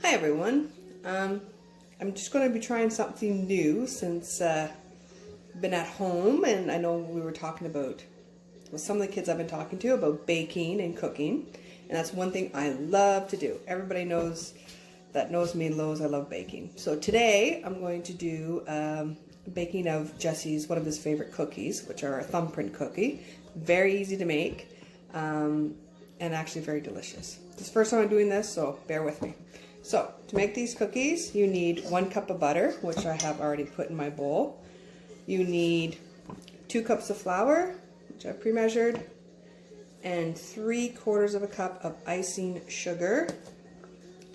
Hi everyone. I'm just going to be trying something new since I've been at home, and I know we were talking about, well, some of the kids I've been talking to about baking and cooking, and that's one thing I love to do. Everybody knows me knows I love baking. So today I'm going to do baking of Jesse's, one of his favorite cookies, which are a thumbprint cookie. Very easy to make and actually very delicious. This is the first time I'm doing this, so bear with me. So, to make these cookies, you need 1 cup of butter, which I have already put in my bowl. You need 2 cups of flour, which I've pre-measured, and 3/4 of a cup of icing sugar,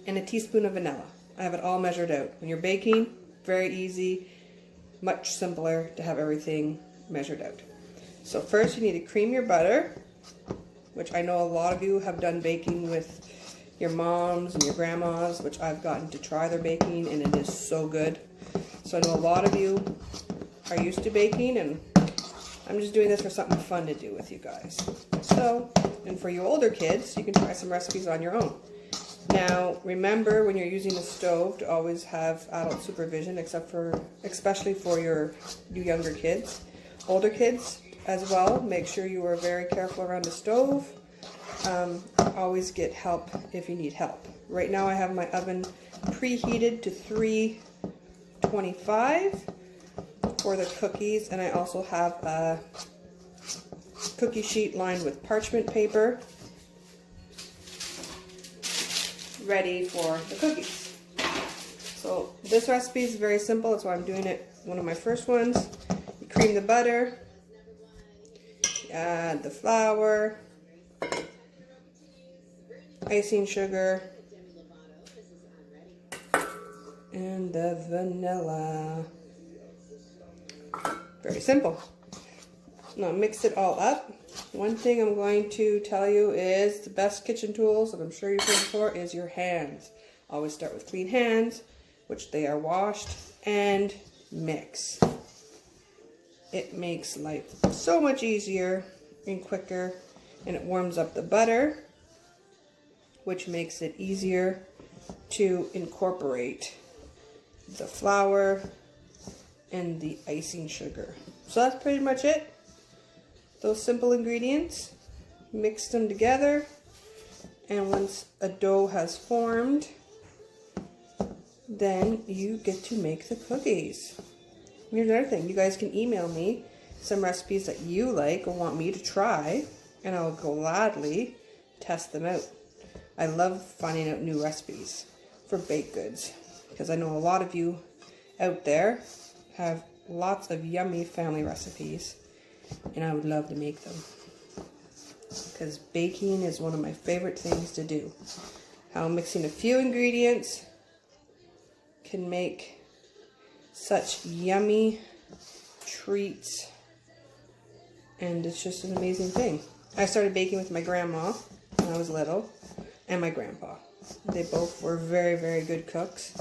and a teaspoon of vanilla. I have it all measured out. When you're baking, very easy, much simpler to have everything measured out. So first you need to cream your butter, which I know a lot of you have done baking with your moms and your grandmas, which I've gotten to try their baking, and it is so good. So I know a lot of you are used to baking, and I'm just doing this for something fun to do with you guys. So, and for you older kids, you can try some recipes on your own. Now, remember when you're using the stove to always have adult supervision, especially for you younger kids. Older kids as well, make sure you are very careful around the stove. Always get help if you need help. Right now I have my oven preheated to 325 for the cookies, and I also have a cookie sheet lined with parchment paper ready for the cookies. So this recipe is very simple. That's why I'm doing it, one of my first ones. You cream the butter, you add the flour, icing sugar, and the vanilla. Very simple. Now mix it all up. One thing I'm going to tell you is the best kitchen tools, and I'm sure you've heard before, is your hands. Always start with clean hands, which they are washed, and mix. It makes life so much easier and quicker, and it warms up the butter, which makes it easier to incorporate the flour and the icing sugar. So that's pretty much it. Those simple ingredients, mix them together, and once a dough has formed, then you get to make the cookies. Here's another thing, you guys can email me some recipes that you like or want me to try, and I'll gladly test them out. I love finding out new recipes for baked goods, because I know a lot of you out there have lots of yummy family recipes, and I would love to make them, because baking is one of my favorite things to do. How mixing a few ingredients can make such yummy treats, and it's just an amazing thing. I started baking with my grandma when I was little, and my grandpa. They both were very, very good cooks,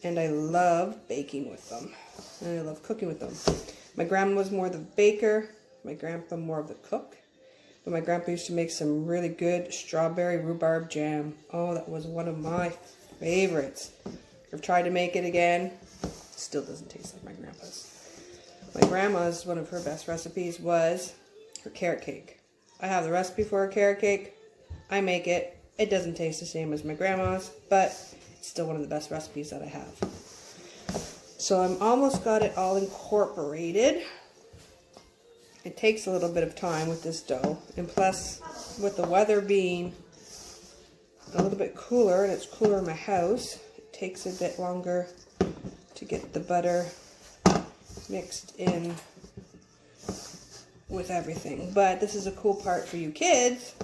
and I love baking with them, and I love cooking with them. My grandma was more the baker, my grandpa more of the cook, but my grandpa used to make some really good strawberry rhubarb jam. Oh, that was one of my favorites. I've tried to make it again, still doesn't taste like my grandpa's. My grandma's, one of her best recipes was her carrot cake. I have the recipe for her carrot cake, I make it. It doesn't taste the same as my grandma's, but it's still one of the best recipes that I have. So I'm almost got it all incorporated. It takes a little bit of time with this dough, and plus with the weather being a little bit cooler, and it's cooler in my house, it takes a bit longer to get the butter mixed in with everything. But this is a cool part for you kids.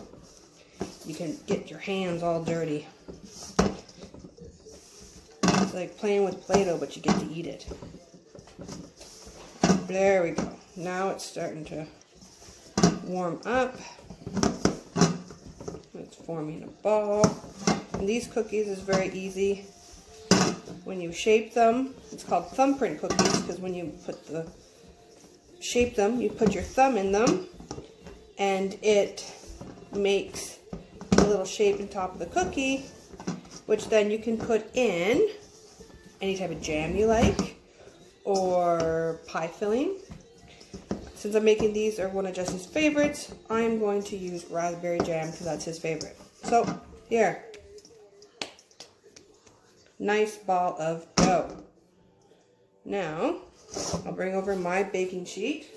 You can get your hands all dirty. It's like playing with Play-Doh, but you get to eat it. There we go. Now it's starting to warm up. It's forming a ball. And these cookies is very easy. When you shape them, it's called thumbprint cookies, because when you shape them, you put your thumb in them, and it makes a little shape on top of the cookie, which then you can put in any type of jam you like or pie filling. Since I'm making these are one of Jesse's favorites, I'm going to use raspberry jam because that's his favorite. So here, nice ball of dough. Now, I'll bring over my baking sheet.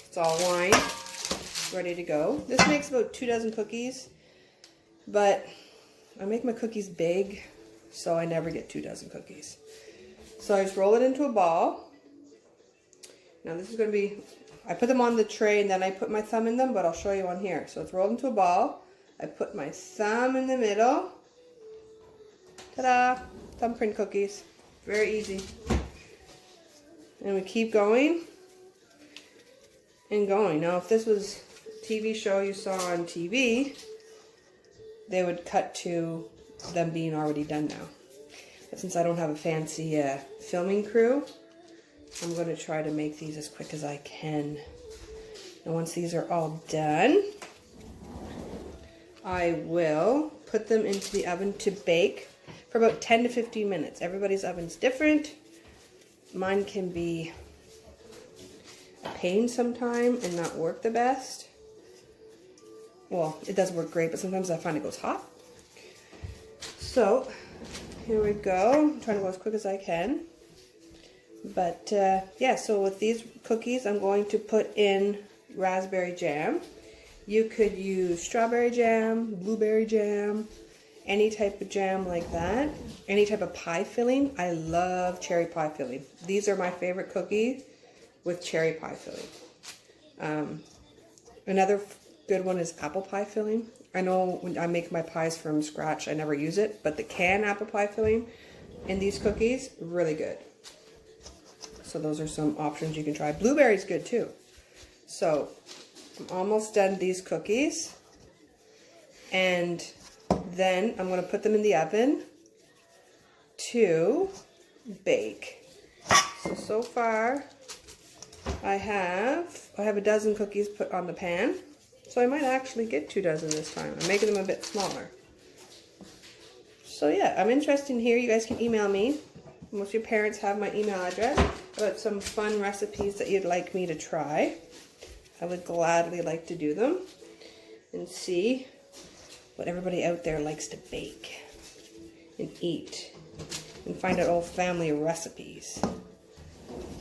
It's all lined, ready to go. This makes about 2 dozen cookies, but I make my cookies big, so I never get 2 dozen cookies. So I just roll it into a ball. Now this is going to be, I put them on the tray and then I put my thumb in them, but I'll show you on here. So it's rolled into a ball. I put my thumb in the middle. Ta-da! Thumbprint cookies. Very easy. And we keep going and going. Now if this was a TV show you saw on TV, they would cut to them being already done now. But since I don't have a fancy filming crew, I'm going to try to make these as quick as I can. And once these are all done, I will put them into the oven to bake for about 10 to 15 minutes. Everybody's oven's different. Mine can be a pain sometime and not work the best. Well, it does work great, but sometimes I find it goes hot. So, here we go. I'm trying to go as quick as I can. But yeah, so with these cookies, I'm going to put in raspberry jam. You could use strawberry jam, blueberry jam, any type of jam like that. Any type of pie filling. I love cherry pie filling. These are my favorite cookies with cherry pie filling. Another good one is apple pie filling. I know when I make my pies from scratch, I never use it, but the canned apple pie filling in these cookies, really good. So those are some options you can try. Blueberry's good too. So I'm almost done these cookies. And then I'm going to put them in the oven to bake. So far I have a dozen cookies put on the pan. So I might actually get 2 dozen this time. I'm making them a bit smaller. So yeah, I'm interested in here. You guys can email me. Most of your parents have my email address about some fun recipes that you'd like me to try. I would gladly like to do them and see what everybody out there likes to bake and eat and find out old family recipes.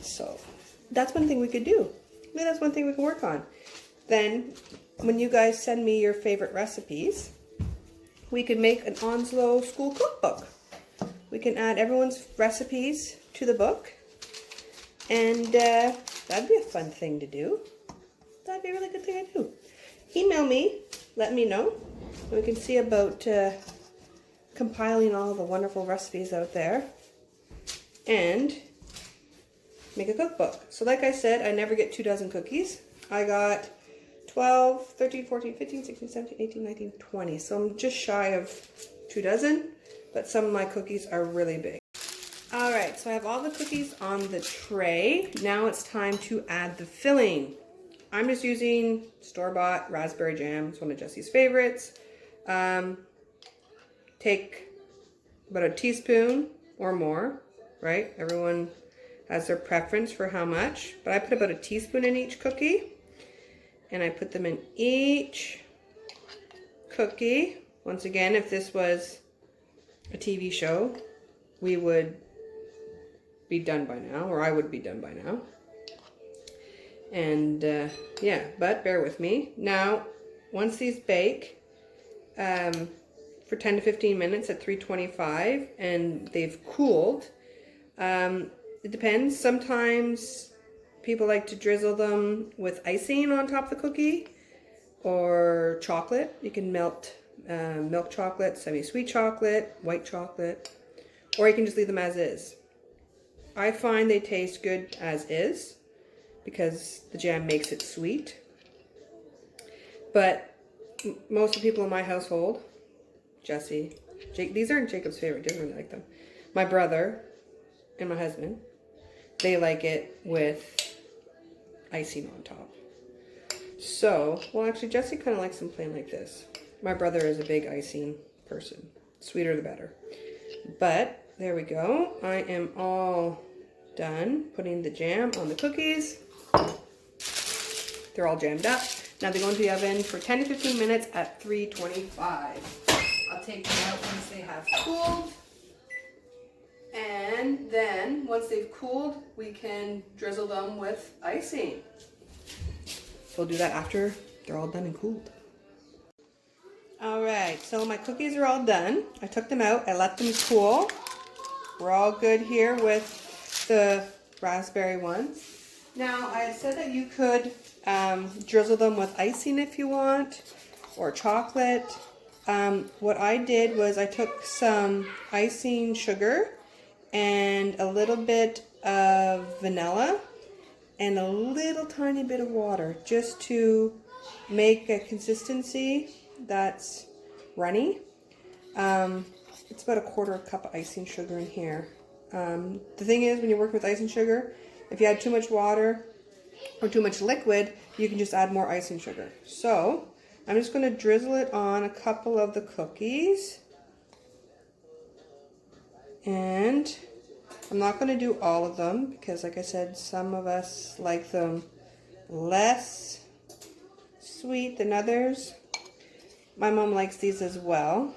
So that's one thing we could do. Maybe that's one thing we can work on. Then when you guys send me your favorite recipes, we could make an Onslow school cookbook. We can add everyone's recipes to the book, and that'd be a fun thing to do. That'd be a really good thing to do. Email me, let me know, and we can see about compiling all the wonderful recipes out there and make a cookbook. So like I said, I never get 2 dozen cookies. I got 12, 13, 14, 15, 16, 17, 18, 19, 20. So I'm just shy of 2 dozen. But some of my cookies are really big. Alright, so I have all the cookies on the tray. Now it's time to add the filling. I'm just using store-bought raspberry jam. It's one of Jesse's favorites. Take about a teaspoon or more, right? Everyone has their preference for how much. But I put about a teaspoon in each cookie. And I put them in each cookie. Once again, if this was a TV show, we would be done by now, or I would be done by now. And yeah, but bear with me. Now, once these bake for 10 to 15 minutes at 325 and they've cooled, it depends. Sometimes people like to drizzle them with icing on top of the cookie or chocolate. You can melt milk chocolate, semi-sweet chocolate, white chocolate, or you can just leave them as is. I find they taste good as is because the jam makes it sweet. But most of the people in my household, Jesse, Jake, these aren't Jacob's favorite, didn't really like them. My brother and my husband, they like it with icing on top. So, well actually Jesse kind of likes them plain like this. My brother is a big icing person. Sweeter the better. But there we go. I am all done putting the jam on the cookies. They're all jammed up. Now they go into the oven for 10 to 15 minutes at 325. I'll take them out once they have cooled. And then once they've cooled, we can drizzle them with icing. We'll do that after they're all done and cooled. All right, so my cookies are all done. I took them out, I let them cool. We're all good here with the raspberry ones. Now, I had said that you could drizzle them with icing if you want, or chocolate. What I did was I took some icing sugar and a little bit of vanilla and a little tiny bit of water just to make a consistency that's runny. It's about a quarter cup of icing sugar in here. The thing is, when you're working with icing sugar, if you add too much water or too much liquid, you can just add more icing sugar. So I'm just going to drizzle it on a couple of the cookies. And I'm not going to do all of them because, like I said, some of us like them less sweet than others. My mom likes these as well.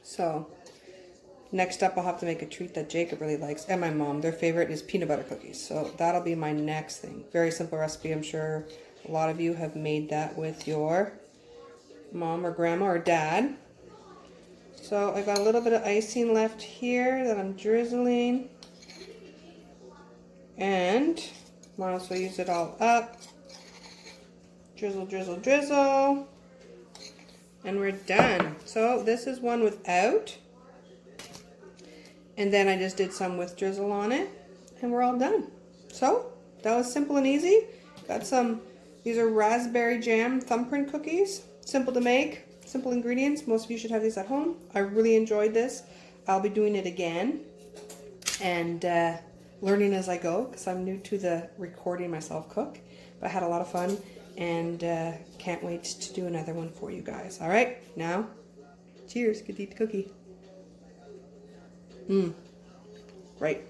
So next up, I'll have to make a treat that Jacob really likes, and my mom. Their favorite is peanut butter cookies. So that'll be my next thing. Very simple recipe. I'm sure a lot of you have made that with your mom or grandma or dad. So I got a little bit of icing left here that I'm drizzling. And might also use it all up. Drizzle, drizzle, drizzle. And we're done. So this is one without. And then I just did some with drizzle on it. And we're all done. So that was simple and easy. Got some, these are raspberry jam thumbprint cookies. Simple to make, simple ingredients. Most of you should have these at home. I really enjoyed this. I'll be doing it again. And learning as I go, because I'm new to the recording myself cook. But I had a lot of fun. And can't wait to do another one for you guys. All right, now, cheers. Good to eat the cookie. Right.